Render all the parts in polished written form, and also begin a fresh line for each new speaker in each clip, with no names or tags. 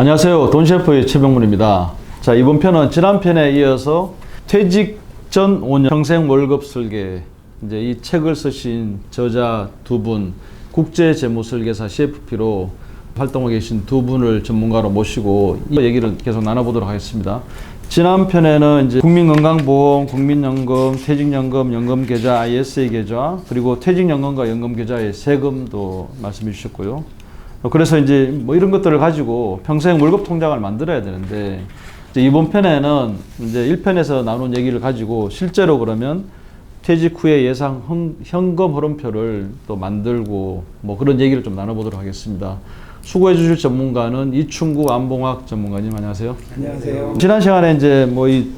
안녕하세요. 돈셰프의 최병문입니다. 자, 이번 편은 지난 편에 이어서 퇴직 전 5년 평생 월급 설계, 이제 이 책을 쓰신 저자 두 분, 국제재무설계사 CFP로 활동하고 계신 두 분을 전문가로 모시고 이 얘기를 계속 나눠보도록 하겠습니다. 지난 편에는 이제 국민건강보험, 국민연금, 퇴직연금, 연금계좌, ISA 계좌, 그리고 퇴직연금과 연금계좌의 세금도 말씀해 주셨고요. 그래서 이제 뭐 이런 것들을 가지고 평생 월급 통장을 만들어야 되는데, 이제 이번 편에는 이제 1편에서 나눈 얘기를 가지고 실제로 그러면 퇴직 후에 예상 현금 흐름표를 또 만들고 뭐 그런 얘기를 좀 나눠보도록 하겠습니다. 수고해 주실 전문가는 이충구 안봉학 전문가님, 안녕하세요.
안녕하세요.
지난 시간에 이제 뭐 이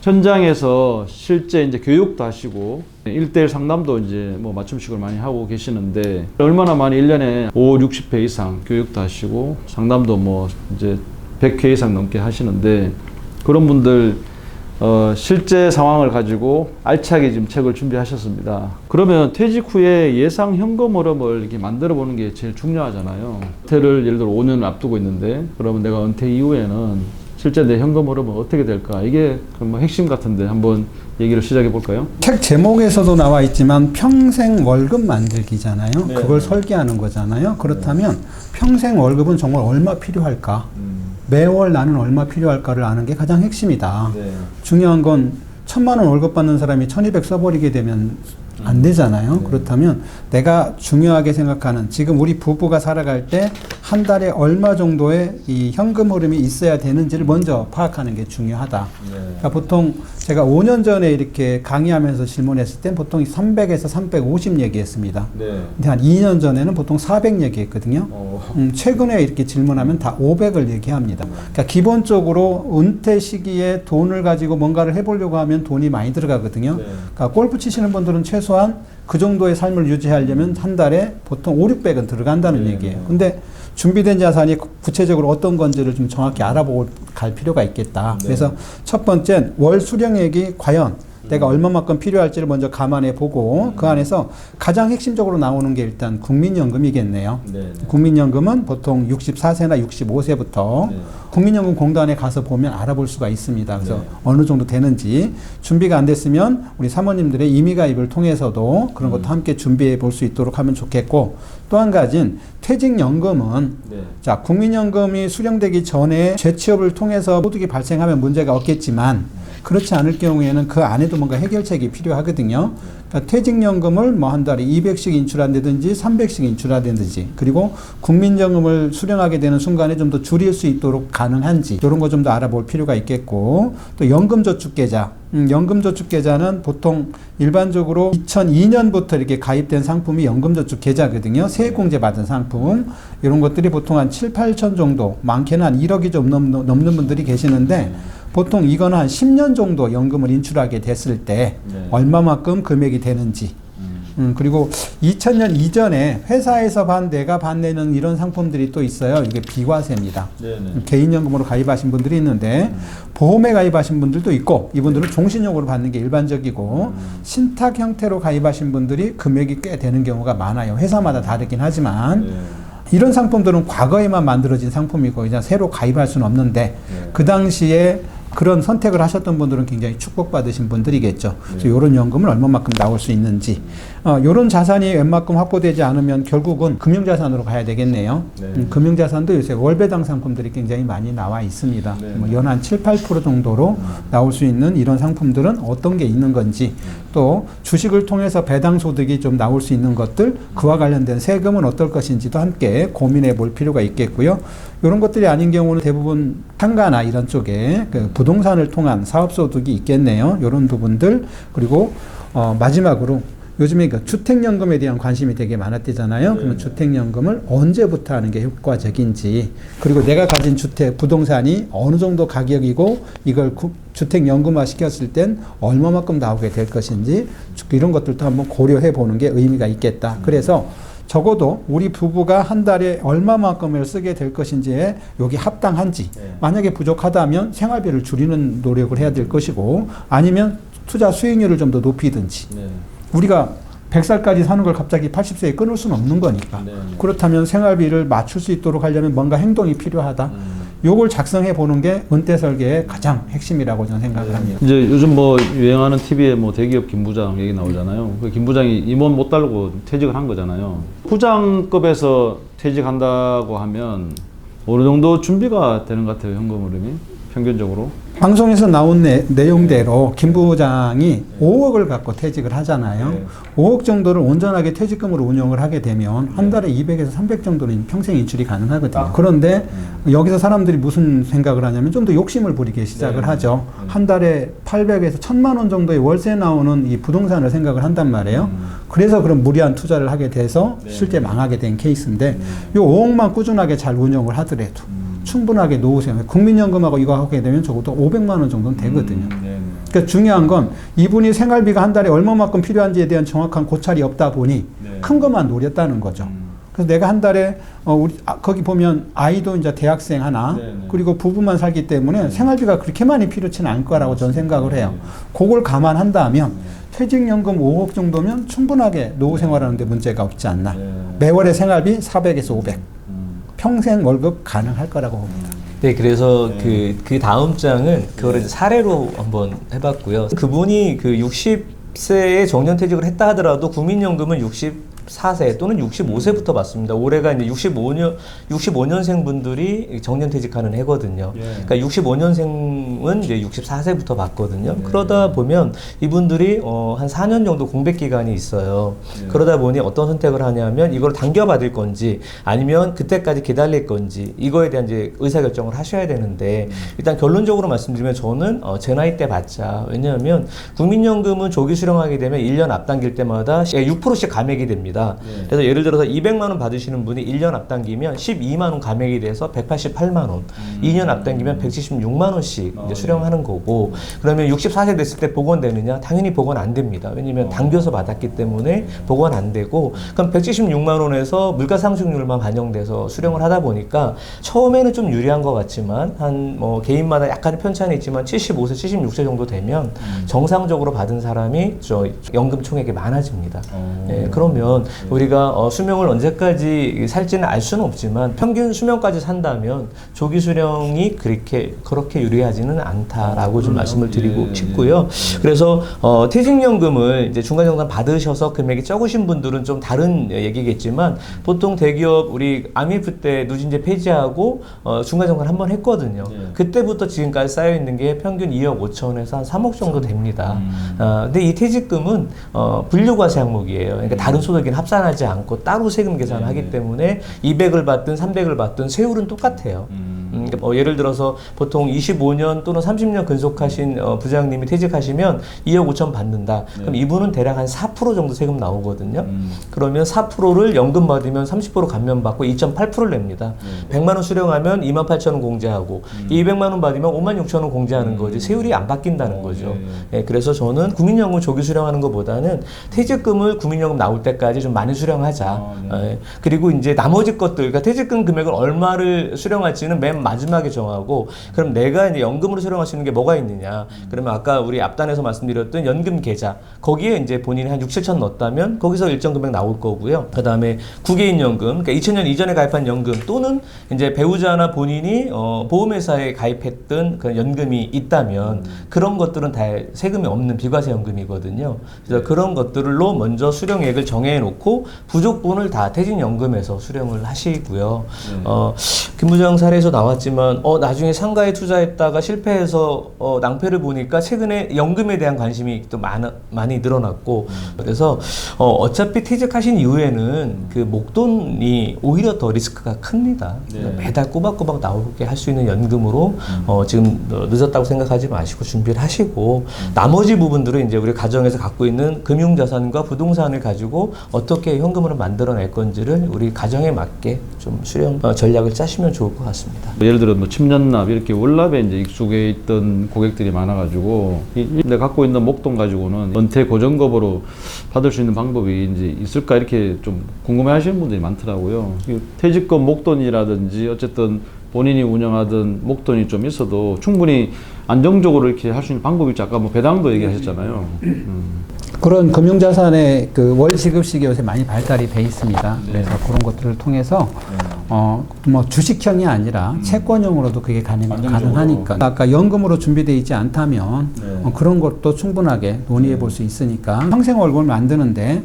현장에서 실제 이제 교육도 하시고 1대1 상담도 이제 뭐 맞춤식으로 많이 하고 계시는데, 얼마나 많이 1년에 5, 60회 이상 교육도 하시고 상담도 뭐 이제 100회 이상 넘게 하시는데, 그런 분들 실제 상황을 가지고 알차게 지금 책을 준비하셨습니다. 그러면 퇴직 후에 예상 현금 흐름을 이렇게 만들어 보는 게 제일 중요하잖아요. 은퇴를 예를 들어 5년 앞두고 있는데, 그러면 내가 은퇴 이후에는 실제 내 현금 흐름은 어떻게 될까? 이게 뭐 핵심 같은데 한번 얘기를 시작해 볼까요?
책 제목에서도 나와 있지만 평생 월급 만들기잖아요.
네,
그걸
네.
설계하는 거잖아요. 그렇다면 평생 월급은 정말 얼마 필요할까? 매월 나는 얼마 필요할까를 아는 게 가장 핵심이다.
네.
중요한 건 1,000만 원 월급 받는 사람이 1,200 써버리게 되면 안 되잖아요.
네.
그렇다면 내가 중요하게 생각하는, 지금 우리 부부가 살아갈 때 한 달에 얼마 정도의 이 현금 흐름이 있어야 되는지를 먼저 파악하는 게 중요하다.
네.
그러니까 보통 제가 5년 전에 이렇게 강의하면서 질문했을 땐 보통 300에서 350 얘기했습니다.
네.
근데 한 2년 전에는 보통 400 얘기했거든요. 최근에 이렇게 질문하면 다 500을 얘기합니다. 그러니까 기본적으로 은퇴 시기에 돈을 가지고 뭔가를 해보려고 하면 돈이 많이 들어가거든요.
네.
그러니까 골프 치시는 분들은 최소한 그 정도의 삶을 유지하려면 한 달에 보통 5, 600은 들어간다는
네.
얘기예요. 근데 준비된 자산이 구체적으로 어떤 건지를 좀 정확히 알아보고 갈 필요가 있겠다.
네.
그래서 첫 번째는 월 수령액이 과연 내가 얼마만큼 필요할지를 먼저 감안해 보고 그 안에서 가장 핵심적으로 나오는 게 일단 국민연금이겠네요.
네.
국민연금은 보통 64세나 65세부터
네.
국민연금 공단에 가서 보면 알아볼 수가 있습니다. 그래서
네.
어느 정도 되는지 준비가 안 됐으면 우리 사모님들의 임의가입을 통해서도 그런 것도 함께 준비해 볼 수 있도록 하면 좋겠고, 또 한 가지는 퇴직연금은
네.
자, 국민연금이 수령되기 전에 재취업을 통해서 소득이 발생하면 문제가 없겠지만 그렇지 않을 경우에는 그 안에도 뭔가 해결책이 필요하거든요. 그러니까 퇴직연금을 뭐 한 달에 200씩 인출한다든지 300씩 인출한다든지, 그리고 국민연금을 수령하게 되는 순간에 좀 더 줄일 수 있도록 가능한지, 이런 거 좀 더 알아볼 필요가 있겠고, 또 연금저축계좌. 연금저축계좌는 보통 일반적으로 2002년부터 이렇게 가입된 상품이 연금저축계좌거든요. 세액공제 받은 상품. 이런 것들이 보통 한 7, 8천 정도, 많게는 한 1억이 좀 넘는 분들이 계시는데, 보통 이거는 한 10년 정도 연금을 인출하게 됐을 때
네.
얼마만큼 금액이 되는지, 그리고 2000년 이전에 회사에서 내가 받내는 이런 상품들이 또 있어요. 이게 비과세입니다.
네네.
개인연금으로 가입하신 분들이 있는데 보험에 가입하신 분들도 있고, 이분들은 종신용으로 받는 게 일반적이고, 신탁 형태로 가입하신 분들이 금액이 꽤 되는 경우가 많아요. 회사마다 다르긴 하지만
네.
이런 상품들은 과거에만 만들어진 상품이고 이제 새로 가입할 수는 없는데,
네.
그 당시에 그런 선택을 하셨던 분들은 굉장히 축복받으신 분들이겠죠. 그래서 이런 연금을 얼마만큼 나올 수 있는지, 이런 자산이 웬만큼 확보되지 않으면 결국은 금융자산으로 가야 되겠네요.
네.
금융자산도 요새 월배당 상품들이 굉장히 많이 나와 있습니다.
네.
뭐 연한 7, 8% 정도로 나올 수 있는 이런 상품들은 어떤 게 있는 건지, 또 주식을 통해서 배당 소득이 좀 나올 수 있는 것들, 그와 관련된 세금은 어떨 것인지도 함께 고민해 볼 필요가 있겠고요. 이런 것들이 아닌 경우는 대부분 상가나 이런 쪽에 그 부동산을 통한 사업소득이 있겠네요. 이런 부분들. 그리고 마지막으로 요즘에 그 주택연금에 대한 관심이 되게 많았대잖아요. 그러면 주택연금을 언제부터 하는 게 효과적인지, 그리고 내가 가진 주택, 부동산이 어느 정도 가격이고 이걸 주택연금화 시켰을 땐 얼마만큼 나오게 될 것인지, 이런 것들도 한번 고려해 보는 게 의미가 있겠다. 그래서 적어도 우리 부부가 한 달에 얼마만큼을 쓰게 될 것인지에 여기 합당한지, 만약에 부족하다면 생활비를 줄이는 노력을 해야 될 것이고, 아니면 투자 수익률을 좀 더 높이든지. 우리가 100살까지 사는 걸 갑자기 80세에 끊을 수는 없는 거니까. 그렇다면 생활비를 맞출 수 있도록 하려면 뭔가 행동이 필요하다. 요걸 작성해 보는 게 은퇴 설계의 가장 핵심이라고 저는 생각을 합니다.
이제 요즘 뭐 유행하는 TV에 뭐 대기업 김부장 얘기 나오잖아요. 그 김부장이 임원 못 달고 퇴직을 한 거잖아요. 부장급에서 퇴직한다고 하면 어느 정도 준비가 되는 것 같아요, 현금 흐름이 평균적으로.
방송에서 나온 내용대로 김 부장이 5억을 갖고 퇴직을 하잖아요. 5억 정도를 온전하게 퇴직금으로 운용을 하게 되면 한 달에 200에서 300 정도는 평생 인출이 가능하거든요. 그런데 여기서 사람들이 무슨 생각을 하냐면 좀 더 욕심을 부리기 시작을 하죠. 한 달에 800에서 1000만 원 정도의 월세 나오는 이 부동산을 생각을 한단 말이에요. 그래서 그런 무리한 투자를 하게 돼서 실제 망하게 된 케이스인데 요 5억만 꾸준하게 잘 운용을 하더라도 충분하게 노후생활, 국민연금하고 이거 하게 되면 적어도 500만 원 정도는 되거든요. 그러니까 중요한 건 이분이 생활비가 한 달에 얼마만큼 필요한지에 대한 정확한 고찰이 없다 보니 큰 것만 노렸다는 거죠. 그래서 내가 한 달에 거기 보면 아이도 이제 대학생 하나 그리고 부부만 살기 때문에 생활비가 그렇게 많이 필요치는 않을 거라고 저는 생각을 해요. 그걸 감안한다면 퇴직연금 5억 정도면 충분하게 노후 생활하는데 문제가 없지 않나. 매월의 생활비 400에서 500. 평생 월급 가능할 거라고 봅니다.
네, 그래서 그 다음 장은 그거를 이제 사례로 한번 해봤고요. 그분이 그 60세에 정년퇴직을 했다 하더라도 국민연금은 64세 또는 65세부터 받습니다. 올해가 이제 65년생 분들이 정년퇴직하는 해거든요. 그러니까 65년생은 이제 64세부터 받거든요. 그러다 보면 이분들이 한 4년 정도 공백 기간이 있어요. 그러다 보니 어떤 선택을 하냐면 이걸 당겨받을 건지 아니면 그때까지 기다릴 건지 이거에 대한 이제 의사결정을 하셔야 되는데 일단 결론적으로 말씀드리면 저는 제 나이 때 받자. 왜냐하면 국민연금은 조기 수령하게 되면 1년 앞당길 때마다 6%씩 감액이 됩니다. 그래서 예를 들어서 200만 원 받으시는 분이 1년 앞당기면 12만 원 감액이 돼서 188만 원, 2년 앞당기면 176만 원씩 이제 수령하는 거고 그러면 64세 됐을 때 복원되느냐? 당연히 복원 안 됩니다. 왜냐면 당겨서 받았기 때문에 복원 안 되고 그럼 176만 원에서 물가 상승률만 반영돼서 수령을 하다 보니까 처음에는 좀 유리한 것 같지만 한 뭐 개인마다 약간의 편차는 있지만 75세, 76세 정도 되면 정상적으로 받은 사람이 저 연금 총액이 많아집니다. 그러면 우리가 수명을 언제까지 살지는 알 수는 없지만 평균 수명까지 산다면 조기 수령이 그렇게 유리하지는 않다라고 좀 말씀을 드리고 싶고요. 그래서 퇴직연금을 이제 중간정산 받으셔서 금액이 적으신 분들은 좀 다른 얘기겠지만 보통 대기업 우리 IMF 때 누진제 폐지하고 중간정산 한번 했거든요. 그때부터 지금까지 쌓여 있는 게 평균 2억 5천에서 한 3억 정도 됩니다. 근데 이 퇴직금은 분류과세 항목이에요. 그러니까 다른 소득인 합산하지 않고 따로 세금 계산을 하기 때문에 200을 받든 300을 받든 세율은 똑같아요. 그러니까 예를 들어서 보통 25년 또는 30년 근속하신 부장님이 퇴직하시면 2억 5천 받는다. 그럼 이분은 대략 한 4% 정도 세금 나오거든요. 그러면 4%를 연금 받으면 30% 감면받고 2.8%를 냅니다. 100만 원 수령하면 2만 8천 원 공제하고 200만 원 받으면 5만 6천 원 공제하는 거지 세율이 안 바뀐다는 거죠. 그래서 저는 국민연금 조기 수령하는 것보다는 퇴직금을 국민연금 나올 때까지 좀 많이 수령하자. 그리고 이제 나머지 것들, 그러니까 퇴직금 금액을 얼마를 수령할지는 맨 마지막에 정하고, 그럼 내가 이제 연금으로 수령할 수 있는 게 뭐가 있느냐? 그러면 아까 우리 앞단에서 말씀드렸던 연금 계좌, 거기에 이제 본인이 한 6, 7천 넣었다면 거기서 일정 금액 나올 거고요. 그 다음에 구개인 연금, 그러니까 2000년 이전에 가입한 연금 또는 이제 배우자나 본인이 보험회사에 가입했던 그런 연금이 있다면 그런 것들은 다 세금이 없는 비과세 연금이거든요. 그래서 그런 것들로 먼저 수령액을 정해놓고 부족분을 다 퇴직연금에서 수령을 하시고요. 김 부장 사례에서 나왔지만 나중에 상가에 투자했다가 실패해서 낭패를 보니까 최근에 연금에 대한 관심이 또 많이 늘어났고 그래서 어차피 퇴직하신 이후에는 그 목돈이 오히려 더 리스크가 큽니다. 매달 꼬박꼬박 나오게 할 수 있는 연금으로 지금 늦었다고 생각하지 마시고 준비를 하시고 나머지 부분들은 이제 우리 가정에서 갖고 있는 금융자산과 부동산을 가지고 어떻게 현금으로 만들어낼 건지를 우리 가정에 맞게 좀 수령 전략을 짜시면 좋을 것 같습니다.
예를 들어 뭐 침전납 이렇게 월납에 이제 익숙해 있던 고객들이 많아가지고 내가 갖고 있는 목돈 가지고는 은퇴 고정급으로 받을 수 있는 방법이 이제 있을까 이렇게 좀 궁금해하시는 분들이 많더라고요. 퇴직금 목돈이라든지 어쨌든 본인이 운영하던 목돈이 좀 있어도 충분히 안정적으로 이렇게 할 수 있는 방법이 있지. 아까 뭐 배당도 얘기하셨잖아요.
그런 금융자산의 그 월지급식이 요새 많이 발달이 돼 있습니다. 그래서 그런 것들을 통해서 뭐 주식형이 아니라 채권형으로도 그게 가능하니까. 아까 연금으로 준비되어 있지 않다면 그런 것도 충분하게 논의해 볼 수 있으니까 평생 월급을 만드는데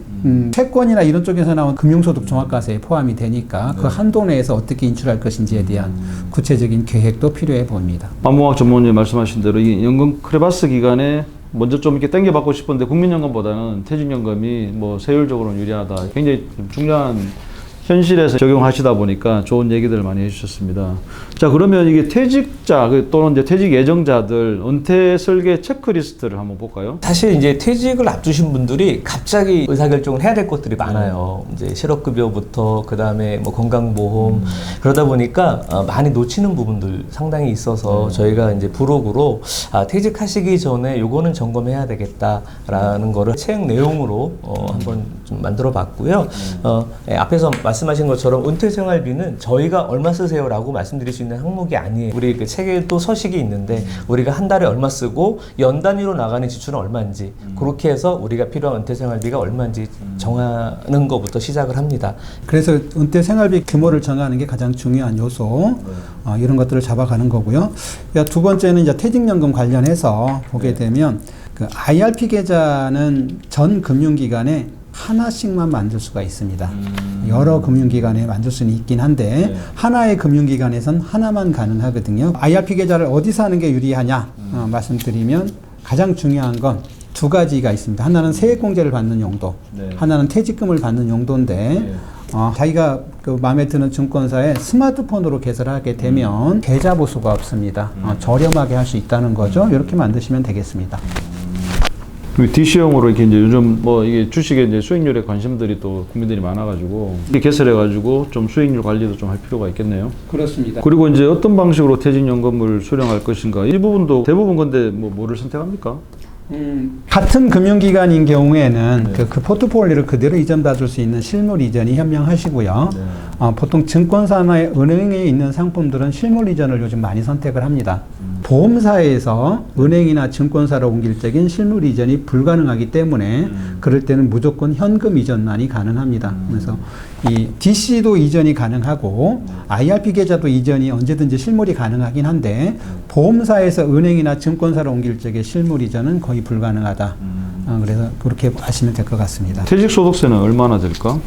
채권이나 이런 쪽에서 나온 금융소득 종합과세에 포함이 되니까 그 한도 내에서 어떻게 인출할 것인지에 대한 구체적인 계획도 필요해 봅니다.
안봉학 전문의님 말씀하신 대로 이 연금 크레바스 기간에 먼저 좀 이렇게 땡겨받고 싶은데 국민연금보다는 퇴직연금이 뭐 세율적으로는 유리하다. 굉장히 좀 중요한 현실에서 적용하시다 보니까 좋은 얘기들 많이 해주셨습니다. 자, 그러면 이게 퇴직자 또는 이제 퇴직 예정자들 은퇴 설계 체크리스트를 한번 볼까요?
사실 이제 퇴직을 앞두신 분들이 갑자기 의사결정을 해야 될 것들이 많아요. 이제 실업급여부터 그다음에 뭐 건강보험 그러다 보니까 많이 놓치는 부분들 상당히 있어서 저희가 이제 부록으로 퇴직하시기 전에 요거는 점검해야 되겠다라는 거를 책 내용으로 한번 좀 만들어 봤고요. 앞에서 말씀하신 것처럼 은퇴생활비는 저희가 얼마 쓰세요라고 말씀드릴 수 있는 항목이 아니에요. 우리 그 책에도 서식이 있는데 우리가 한 달에 얼마 쓰고 연 단위로 나가는 지출은 얼마인지 그렇게 해서 우리가 필요한 은퇴생활비가 얼마인지 정하는 것부터 시작을 합니다.
그래서 은퇴생활비 규모를 정하는 게 가장 중요한 요소. 이런 것들을 잡아가는 거고요. 두 번째는 이제 퇴직연금 관련해서 보게 되면 그 IRP 계좌는 전 금융기관에 하나씩만 만들 수가 있습니다. 여러 금융기관에 만들 수는 있긴 한데 하나의 금융기관에선 하나만 가능하거든요. IRP 계좌를 어디서 하는 게 유리하냐 말씀드리면 가장 중요한 건 두 가지가 있습니다. 하나는 세액공제를 받는 용도, 하나는 퇴직금을 받는 용도인데 자기가 그 마음에 드는 증권사에 스마트폰으로 개설하게 되면 계좌 보수가 없습니다. 저렴하게 할 수 있다는 거죠. 이렇게 만드시면 되겠습니다.
DC형으로 이렇게 이제 요즘 뭐 이게 주식에 이제 수익률에 관심들이 또 국민들이 많아가지고 이게 개설해가지고 좀 수익률 관리도 좀 할 필요가 있겠네요.
그렇습니다.
그리고 이제 어떤 방식으로 퇴직연금을 수령할 것인가 이 부분도 대부분 근데 뭐를 선택합니까?
같은 금융기관인 경우에는 그 포트폴리오를 그대로 이전받을 수 있는 실물 이전이 현명하시고요. 보통 증권사나 은행에 있는 상품들은 실물 이전을 요즘 많이 선택을 합니다. 보험사에서 은행이나 증권사로 옮길 적인 실물 이전이 불가능하기 때문에 그럴 때는 무조건 현금 이전만이 가능합니다. 그래서 이 DC도 이전이 가능하고 IRP 계좌도 이전이 언제든지 실물이 가능하긴 한데 보험사에서 은행이나 증권사로 옮길 적에 실물 이전은 거의 불가능하다. 그래서 그렇게 아시면 될 것 같습니다.
퇴직소득세는 얼마나 될까?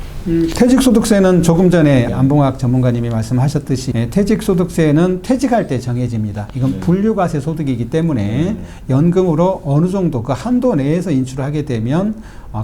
퇴직소득세는 조금 전에 안봉학 전문가님이 말씀하셨듯이 퇴직소득세는 퇴직할 때 정해집니다. 이건 분류과세 소득이기 때문에 연금으로 어느 정도 그 한도 내에서 인출을 하게 되면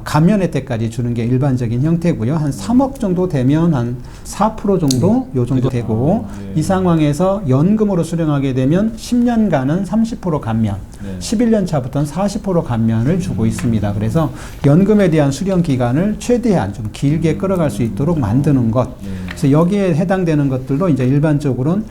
감면 혜택까지 주는 게 일반적인 형태고요. 한 3억 정도 되면 한 4% 정도 요 정도 되고 이 상황에서 연금으로 수령하게 되면 10년간은 30% 감면, 11년 차부터는 40% 감면을 주고 있습니다. 그래서 연금에 대한 수령 기간을 최대한 좀 길게 끌어갈 수 있도록 만드는 것. 그래서 여기에 해당되는 것들도 이제 일반적으로는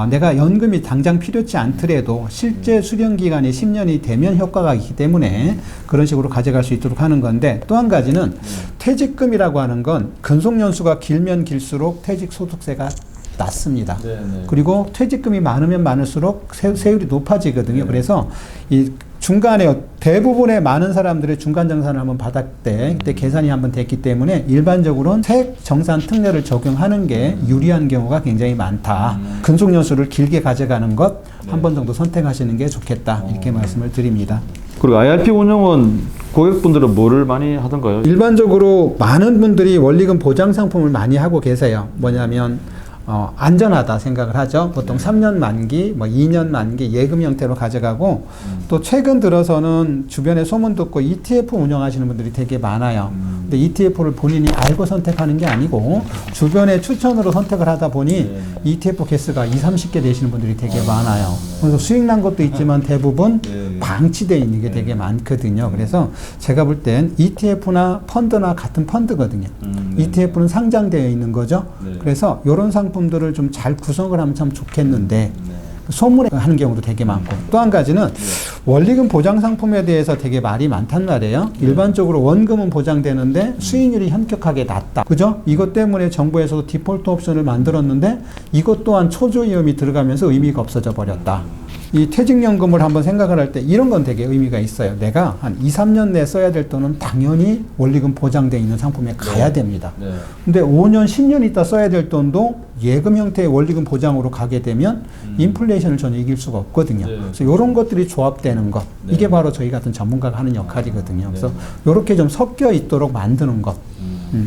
내가 연금이 당장 필요치 않더라도 실제 수령 기간이 10년이 되면 효과가 있기 때문에 그런 식으로 가져갈 수 있도록 하는 건데 또 한 가지는 퇴직금이라고 하는 건 근속연수가 길면 길수록 퇴직소득세가 낮습니다. 그리고 퇴직금이 많으면 많을수록 세율이 높아지거든요. 그래서 이 중간에 대부분의 많은 사람들의 중간정산을 한번 받았대 그때 계산이 한번 됐기 때문에 일반적으로는 세액정산 특례를 적용하는 게 유리한 경우가 굉장히 많다. 근속연수를 길게 가져가는 것 한 번 정도 선택하시는 게 좋겠다. 이렇게 말씀을 드립니다.
그리고 IRP 운영은 고객분들은 뭐를 많이 하던가요?
일반적으로 많은 분들이 원리금 보장 상품을 많이 하고 계세요. 뭐냐면 안전하다 생각을 하죠. 보통 3년 만기, 뭐 2년 만기 예금 형태로 가져가고 또 최근 들어서는 주변에 소문 듣고 ETF 운영하시는 분들이 되게 많아요. 근데 ETF를 본인이 알고 선택하는 게 아니고 주변의 추천으로 선택을 하다 보니 ETF 개수가 20, 30개 되시는 분들이 되게 많아요. 그래서 수익 난 것도 있지만 대부분 방치되어 있는 게 되게 많거든요. 그래서 제가 볼 땐 ETF나 펀드나 같은 펀드거든요. ETF는 상장되어 있는 거죠. 그래서 이런 상품들을 좀 잘 구성을 하면 참 좋겠는데 소문에 하는 경우도 되게 많고 또 한 가지는 원리금 보장 상품에 대해서 되게 말이 많단 말이에요. 일반적으로 원금은 보장되는데 수익률이 현격하게 낮다. 그죠? 이것 때문에 정부에서도 디폴트 옵션을 만들었는데 이것 또한 초조 위험이 들어가면서 의미가 없어져 버렸다. 이 퇴직연금을 한번 생각을 할 때 이런 건 되게 의미가 있어요. 내가 한 2, 3년 내에 써야 될 돈은 당연히 원리금 보장되어 있는 상품에 가야 됩니다.
네.
근데 5년, 10년 있다 써야 될 돈도 예금 형태의 원리금 보장으로 가게 되면 인플레이션을 전혀 이길 수가 없거든요.
네.
그래서 이런 것들이 조합되는 것,
네.
이게 바로 저희 같은 전문가가 하는 역할이거든요. 그래서 이렇게 좀 섞여 있도록 만드는 것,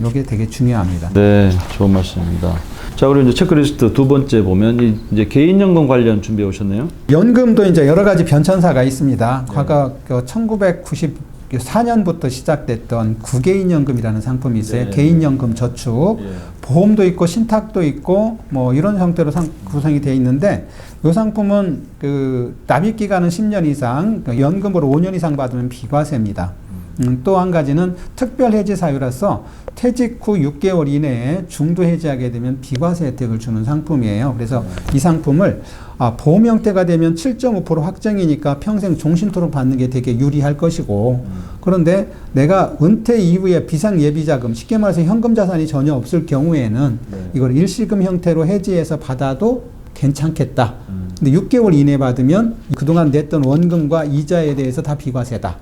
이게 되게 중요합니다.
네, 좋은 말씀입니다. 자, 그리고 이제 체크리스트 두 번째 보면 이제 개인연금 관련 준비해 오셨네요.
연금도 이제 여러 가지 변천사가 있습니다. 과거 1994년부터 시작됐던 구개인연금이라는 상품이 있어요.
네.
개인연금 저축, 보험도 있고 신탁도 있고 뭐 이런 형태로 구성이 되어 있는데 이 상품은 그 납입 기간은 10년 이상, 연금으로 5년 이상 받으면 비과세입니다. 또 한 가지는 특별 해지 사유라서 퇴직 후 6개월 이내에 중도 해지하게 되면 비과세 혜택을 주는 상품이에요. 그래서 이 상품을 보험 형태가 되면 7.5% 확정이니까 평생 종신토록 받는 게 되게 유리할 것이고, 그런데 내가 은퇴 이후에 비상 예비자금, 쉽게 말해서 현금 자산이 전혀 없을 경우에는 이걸 일시금 형태로 해지해서 받아도 괜찮겠다. 근데 6개월 이내 받으면 그동안 냈던 원금과 이자에 대해서 다 비과세다.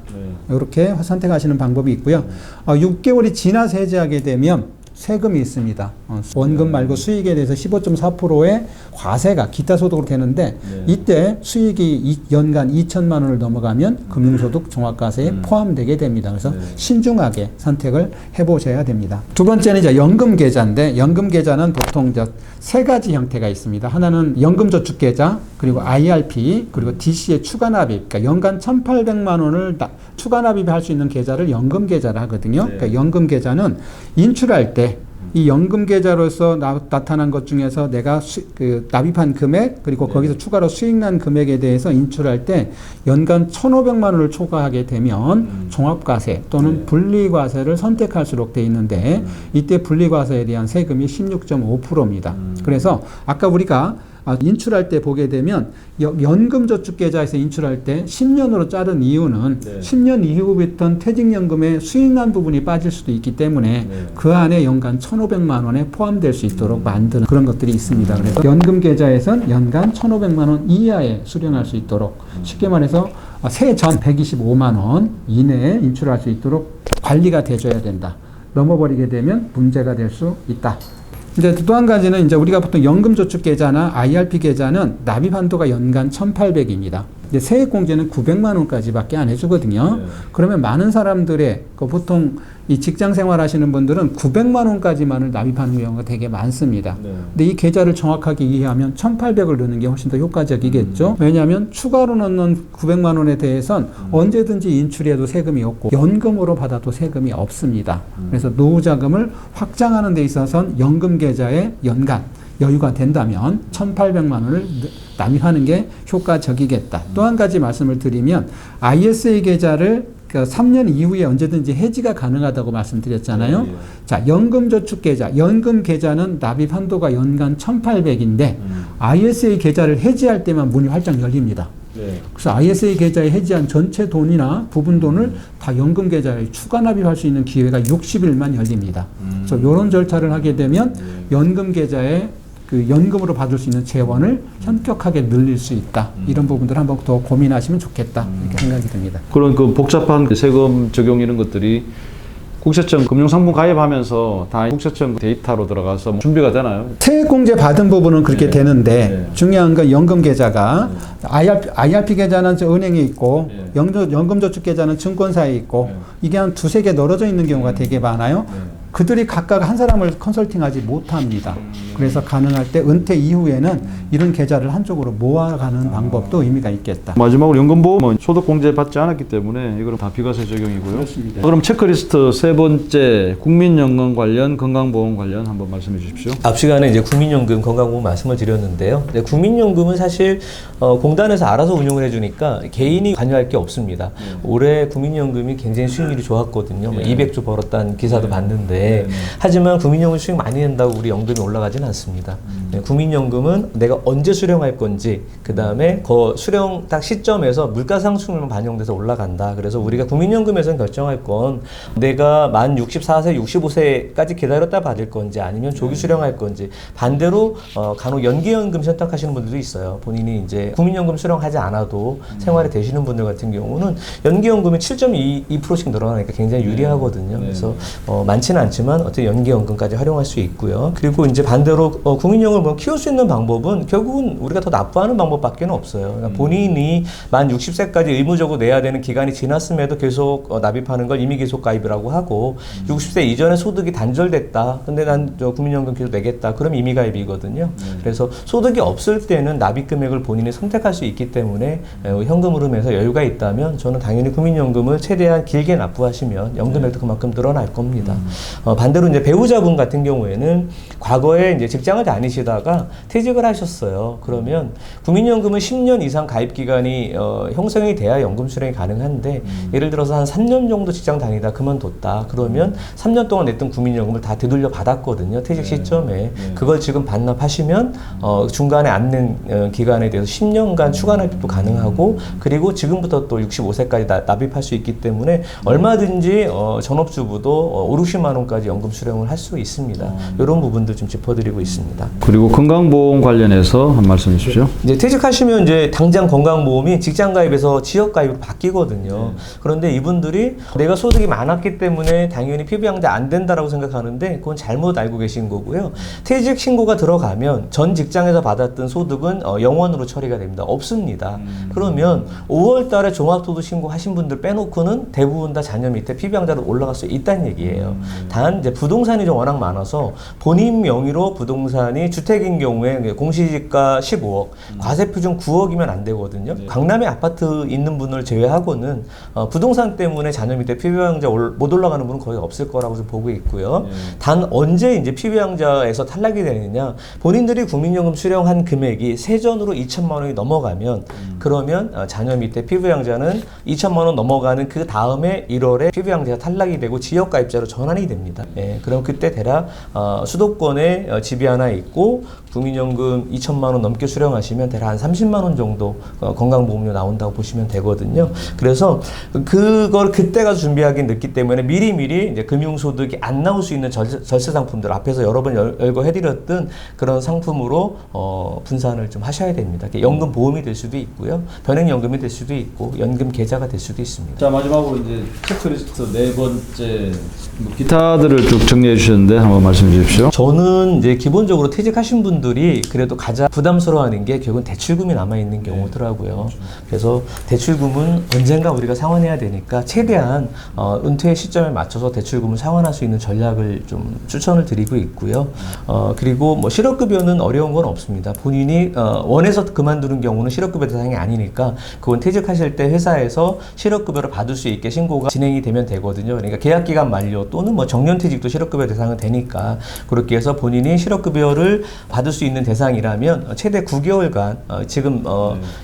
이렇게 선택하시는 방법이 있고요. 6개월이 지나서 해지하게 되면 세금이 있습니다. 원금 말고 수익에 대해서 15.4%의 과세가 기타 소득으로 되는데 이때 수익이 연간 2천만 원을 넘어가면 금융소득 종합과세에 포함되게 됩니다. 그래서 신중하게 선택을 해보셔야 됩니다. 두 번째는 이제 연금계좌인데, 연금계좌는 보통 세 가지 형태가 있습니다. 하나는 연금저축계좌, 그리고 IRP, 그리고 DC의 추가납입, 그러니까 연간 1,800만 원을 추가 납입할 수 있는 계좌를 연금계좌를 하거든요. 그러니까 연금계좌는 인출할 때 이 연금계좌로서 나타난 것 중에서 내가 납입한 금액, 그리고 거기서 추가로 수익난 금액에 대해서 인출할 때 연간 1,500만 원을 초과하게 되면 종합과세 또는 분리과세를 선택할수록 돼 있는데, 이때 분리과세에 대한 세금이 16.5%입니다. 그래서 아까 우리가 인출할 때 보게 되면 연금저축계좌에서 인출할 때 10년으로 자른 이유는 10년 이후부터는 퇴직연금의 수익난 부분이 빠질 수도 있기 때문에 그 안에 연간 1,500만 원에 포함될 수 있도록 만드는 그런 것들이 있습니다. 그래서 연금계좌에선 연간 1,500만 원 이하에 수령할 수 있도록, 쉽게 말해서 세전 125만 원 이내에 인출할 수 있도록 관리가 돼줘야 된다. 넘어버리게 되면 문제가 될 수 있다. 이제 또 한 가지는 이제 우리가 보통 연금저축계좌나 IRP 계좌는 납입 한도가 연간 1,800입니다. 이제 세액공제는 900만 원까지밖에 안 해주거든요. 그러면 많은 사람들의 보통 이 직장 생활 하시는 분들은 900만 원까지만을 납입하는 경우가 되게 많습니다. 근데 이 계좌를 정확하게 이해하면 1,800을 넣는 게 훨씬 더 효과적이겠죠. 왜냐하면 추가로 넣는 900만 원에 대해선 언제든지 인출해도 세금이 없고 연금으로 받아도 세금이 없습니다. 그래서 노후자금을 확장하는 데 있어서는 연금계좌에 연간 여유가 된다면 1,800만 원을 납입하는 게 효과적이겠다. 또 한 가지 말씀을 드리면 ISA 계좌를 3년 이후에 언제든지 해지가 가능하다고 말씀드렸잖아요. 자, 연금저축계좌, 연금계좌는 납입 한도가 연간 1,800인데 ISA 계좌를 해지할 때만 문이 활짝 열립니다. 그래서 ISA 계좌에 해지한 전체 돈이나 부분 돈을 다 연금 계좌에 추가 납입할 수 있는 기회가 60일만 열립니다. 그래서 이런 절차를 하게 되면 연금 계좌에 그 연금으로 받을 수 있는 재원을 현격하게 늘릴 수 있다. 이런 부분들 한번 더 고민하시면 좋겠다. 이렇게 생각이 듭니다.
그런 그 복잡한 세금 적용 이런 것들이 국세청 금융상품 가입하면서 다 국세청 데이터로 들어가서 준비가 되나요?
세액공제 받은 부분은 그렇게 되는데 중요한 건 연금계좌가 IRP 계좌는 은행에 있고 연금저축계좌는 증권사에 있고 이게 한 두세 개 넓어져 있는 경우가 되게 많아요. 그들이 각각 한 사람을 컨설팅하지 못합니다. 그래서 가능할 때 은퇴 이후에는 이런 계좌를 한쪽으로 모아가는 방법도 의미가 있겠다.
마지막으로 연금보험은 소득공제 받지 않았기 때문에 이거는 다 비과세 적용이고요.
그렇습니다.
그럼 체크리스트 세 번째 국민연금 관련 건강보험 관련 한번 말씀해 주십시오.
앞 시간에 이제 국민연금 건강보험 말씀을 드렸는데요. 근데 국민연금은 사실 공단에서 알아서 운용을 해주니까 개인이 관여할 게 없습니다. 올해 국민연금이 굉장히 수익률이 좋았거든요. 200조 벌었다는 기사도 봤는데 하지만 국민연금 수익 많이 낸다고 우리 연금이 올라가진 않습니다. 국민연금은 내가 언제 수령할 건지, 그 다음에 그 수령 딱 시점에서 물가상승률만 반영돼서 올라간다. 그래서 우리가 국민연금에서는 결정할 건 내가 만 64세, 65세까지 기다렸다 받을 건지 아니면 조기 수령할 건지. 반대로 간혹 연기연금 선택하시는 분들도 있어요. 본인이 이제 국민연금 수령하지 않아도 생활이 되시는 분들 같은 경우는 연기연금이 7.2%씩 늘어나니까 굉장히 유리하거든요. 그래서 많지는 않지만 어떻게 연기연금까지 활용할 수 있고요. 그리고 이제 반대로 국민연금을 키울 수 있는 방법은 결국은 우리가 더 납부하는 방법밖에 없어요. 그러니까 본인이 만 60세까지 의무적으로 내야 되는 기간이 지났음에도 계속 납입하는 걸 임의계속가입이라고 하고 60세 이전에 소득이 단절됐다. 근데 난 국민연금 계속 내겠다. 그럼 임의가입이거든요. 그래서 소득이 없을 때는 납입 금액을 본인이 선택할 수 있기 때문에 현금 흐름에서 여유가 있다면 저는 당연히 국민연금을 최대한 길게 납부하시면 연금액도 그만큼 늘어날 겁니다. 반대로 이제 배우자분 같은 경우에는 과거에 이제 직장을 다니시다가 퇴직을 하셨어요. 그러면 국민연금은 10년 이상 가입 기간이 형성이 돼야 연금 수령이 가능한데 예를 들어서 한 3년 정도 직장 다니다 그만뒀다. 그러면 3년 동안 냈던 국민연금을 다 되돌려 받았거든요. 퇴직 시점에. 그걸 지금 반납하시면 중간에 안 낸 기간에 대해서 10년간 추가 납입도 가능하고 그리고 지금부터 또 65세까지 납입할 수 있기 때문에 얼마든지 전업주부도 5, 60만 원까지 연금 수령을 할 수 있습니다. 이런 부분들 좀 짚어드리고 있습니다.
그리고 건강보험 관련해서 한 말씀 해주십시오.
이제 퇴직하시면 이제 당장 건강보험이 직장가입에서 지역가입으로 바뀌거든요. 그런데 이분들이 내가 소득이 많았기 때문에 당연히 피부양자 안 된다라고 생각하는데 그건 잘못 알고 계신 거고요. 퇴직 신고가 들어가면 전 직장에서 받았던 소득은 영원으로 처리가 됩니다. 없습니다. 그러면 5월 달에 종합소득 신고하신 분들 빼놓고는 대부분 다 자녀 밑에 피부양자로 올라갈 수 있다는 얘기예요. 단 이제 부동산이 좀 워낙 많아서 본인 명의로 부동산이 주택인 경우에 공시지가 15억, 과세표준 9억이면 안 되거든요. 강남에 아파트 있는 분을 제외하고는 부동산 때문에 자녀 밑에 피부양자 못 올라가는 분은 거의 없을 거라고 좀 보고 있고요. 단 언제 이제 피부양자에서 탈락이 되느냐? 본인들이 국민연금 수령한 금액이 세전으로 2천만 원이 넘어가면 그러면 자녀 밑에 피부양자는 2천만 원 넘어가는 그 다음에 1월에 피부양자가 탈락이 되고 지역가입자로 전환이 됩니다. 그럼 그때 대략 수도권에 집이 하나 있고 국민연금 2천만 원 넘게 수령하시면 대략 한 30만 원 정도 건강보험료 나온다고 보시면 되거든요. 그래서 그걸 그때 가서 준비하긴 늦기 때문에 미리미리 이제 금융소득이 안 나올 수 있는 절세 상품들 앞에서 여러 번 열거해드렸던 그런 상품으로 분산을 좀 하셔야 됩니다. 연금 보험이 될 수도 있고요. 변액연금이 될 수도 있고 연금 계좌가 될 수도 있습니다.
자, 마지막으로 이제 체크리스트 네 번째 기타들을 쭉 정리해 주셨는데 한번 말씀해 주십시오.
저는 이제 기본적으로 퇴직하신 분들이 그래도 가장 부담스러워하는 게 결국은 대출금이 남아있는 경우더라고요. 그래서 대출금은 언젠가 우리가 상환해야 되니까 최대한 은퇴 시점에 맞춰서 대출금을 상환할 수 있는 전략을 좀 추천을 드리고 있고요. 그리고 뭐 실업급여는 어려운 건 없습니다. 본인이 원해서 그만두는 경우는 실업급여 대상이 아니니까 그건 퇴직하실 때 회사에서 실업급여를 받을 수 있게 신고가 진행이 되면 되거든요. 그러니까 계약기간 만료 또는 뭐 정년퇴직도 실업급여 대상은 되니까 그렇게 해서 본인이 실업급여를 받을 수 있는 대상이라면 최대 9개월간 지금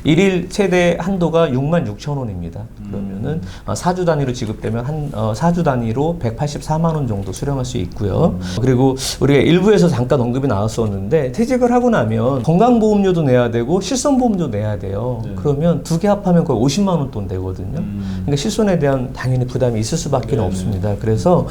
일일 최대 한도가 66,000원입니다. 그러면은 4주 단위로 지급되면 한 4주 단위로 184만 원 정도 수령할 수 있고요. 그리고 우리가 일부에서 잠깐 언급이 나왔었는데 퇴직을 하고 나면 건강보험료도 내야 되고 실손보험료 내야 돼요. 그러면 두 개 합하면 거의 50만 원 돈 되거든요. 그러니까 실손에 대한 당연히 부담이 있을 수밖에 없습니다. 그래서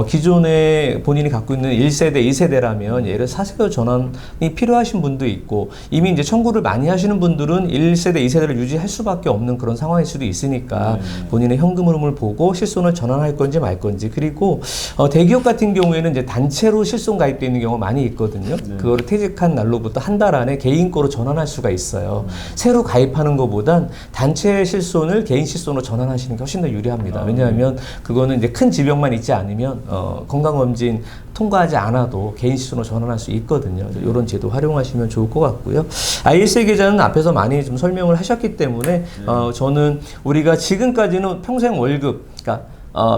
기존에 본인이 갖고 있는 1세대, 2세대라면 예를 4세대 전환이 필요하신 분도 있고 이미 이제 청구를 많이 하시는 분들은 1세대, 2세대를 유지할 수밖에 없는 그런 상황일 수도 있으니까 본인의 현금 흐름을 보고 실손을 전환할 건지 말 건지 그리고 대기업 같은 경우에는 이제 단체로 실손 가입되어 있는 경우가 많이 있거든요. 그거를 퇴직한 날로부터 한 달 안에 개인 거로 전환할 수가 있어요. 새로 가입하는 것보단 단체 실손을 개인 실손으로 전환하시는 게 훨씬 더 유리합니다. 왜냐하면 그거는 이제 큰 지병만 있지 않으면 건강검진 통과하지 않아도 개인 실손으로 전환할 수 있거든요. 이런 제도 활용하시면 좋을 것 같고요. ISA 계좌는 앞에서 많이 좀 설명을 하셨기 때문에 저는 우리가 지금까지는 평생 월급, 그러니까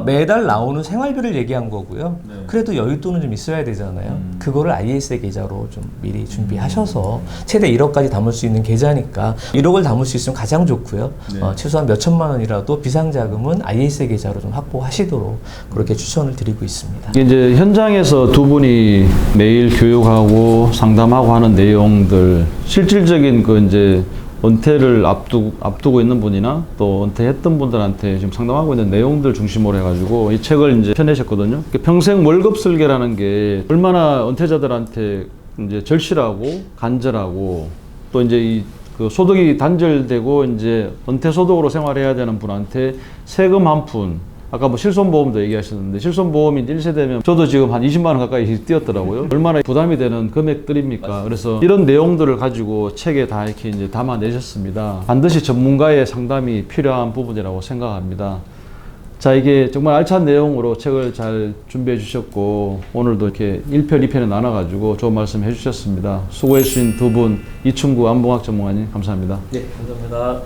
매달 나오는 생활비를 얘기한 거고요.
네.
그래도 여윳돈은 좀 있어야 되잖아요. 그거를 ISA 계좌로 좀 미리 준비하셔서 최대 1억까지 담을 수 있는 계좌니까 1억을 담을 수 있으면 가장 좋고요.
네.
최소한 몇 천만 원이라도 비상자금은 ISA 계좌로 좀 확보하시도록 그렇게 추천을 드리고 있습니다.
이게 이제 현장에서 두 분이 매일 교육하고 상담하고 하는 내용들, 실질적인 그 이제 은퇴를 앞두고 있는 분이나 또 은퇴했던 분들한테 지금 상담하고 있는 내용들 중심으로 해가지고 이 책을 이제 펴내셨거든요. 평생 월급 설계라는 게 얼마나 은퇴자들한테 이제 절실하고 간절하고 또 이제 이 그 소득이 단절되고 이제 은퇴 소득으로 생활해야 되는 분한테 세금 한 푼, 아까 뭐 실손보험도 얘기하셨는데 실손보험이 1세 되면 저도 지금 한 20만 원 가까이 뛰었더라고요. 얼마나 부담이 되는 금액들입니까? 그래서 이런 내용들을 가지고 책에 다 이렇게 이제 담아내셨습니다. 반드시 전문가의 상담이 필요한 부분이라고 생각합니다. 자, 이게 정말 알찬 내용으로 책을 잘 준비해 주셨고 오늘도 이렇게 1편, 2편에 나눠가지고 좋은 말씀 해주셨습니다. 수고해 주신 두 분, 이충구 안봉학 전문가님 감사합니다.
네, 감사합니다.